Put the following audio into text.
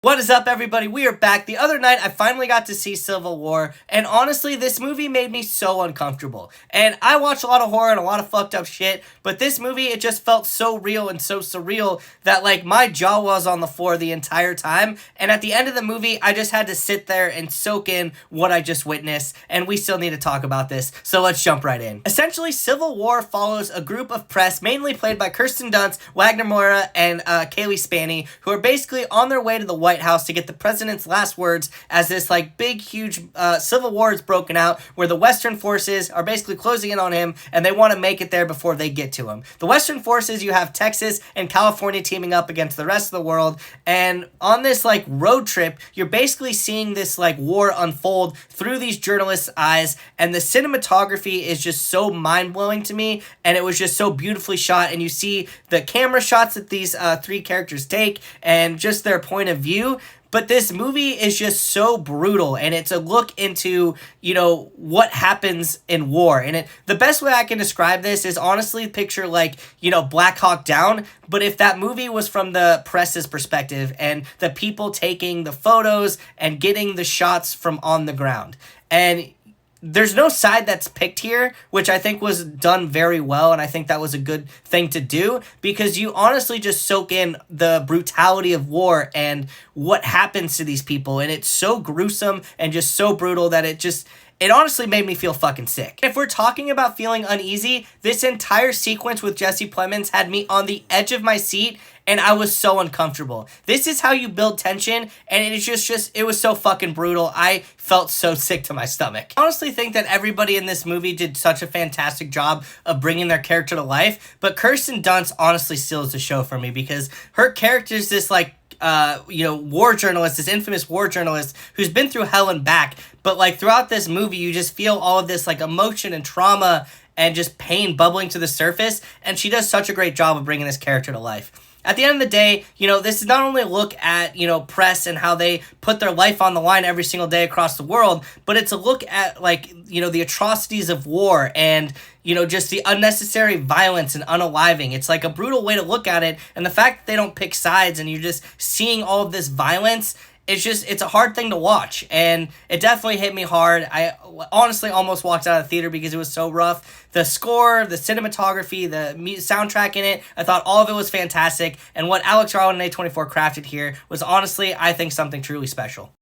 What is up, everybody? We are back. The other night, I finally got to see Civil War, and honestly, this movie made me so uncomfortable. And I watch a lot of horror and a lot of fucked up shit, but this movie, it just felt so real and so surreal that, like, my jaw was on the floor the entire time. And at the end of the movie, I just had to sit there and soak in what I just witnessed, and we still need to talk about this, so let's jump right in. Essentially, Civil War follows a group of press, mainly played by Kirsten Dunst, Wagner Moura, and Kaylee Spaney, who are basically on their way to the White House to get the president's last words as this like big huge civil war is broken out where the Western forces are basically closing in on him and they want to make it there before they get to him. The Western forces, you have Texas and California teaming up against the rest of the world, and on this like road trip you're basically seeing this like war unfold through these journalists' eyes, and the cinematography is just so mind-blowing to me, and it was just so beautifully shot, and you see the camera shots that these three characters take and just their point of view. But this movie is just so brutal, and it's a look into, you know, what happens in war. And the best way I can describe this is honestly picture like, you know, Black Hawk Down, but if that movie was from the press's perspective and the people taking the photos and getting the shots from on the ground. And there's no side that's picked here, which I think was done very well, and I think that was a good thing to do, because you honestly just soak in the brutality of war and what happens to these people, and it's so gruesome and just so brutal that it honestly made me feel fucking sick. If we're talking about feeling uneasy, this entire sequence with Jesse Plemons had me on the edge of my seat, and I was so uncomfortable. This is how you build tension, and it was so fucking brutal. I felt so sick to my stomach. I honestly think that everybody in this movie did such a fantastic job of bringing their character to life, but Kirsten Dunst honestly steals the show for me, because her character is this like, war journalist, this infamous war journalist who's been through hell and back. But like throughout this movie, you just feel all of this like emotion and trauma and just pain bubbling to the surface. And she does such a great job of bringing this character to life. At the end of the day, you know, this is not only a look at, you know, press and how they put their life on the line every single day across the world, but it's a look at, like, you know, the atrocities of war and, you know, just the unnecessary violence and unaliving. It's like a brutal way to look at it, and the fact that they don't pick sides and you're just seeing all of this violence, it's a hard thing to watch, and it definitely hit me hard. I honestly almost walked out of the theater because it was so rough. The score, the cinematography, the soundtrack in it, I thought all of it was fantastic, and what Alex Rowland and A24 crafted here was honestly, I think, something truly special.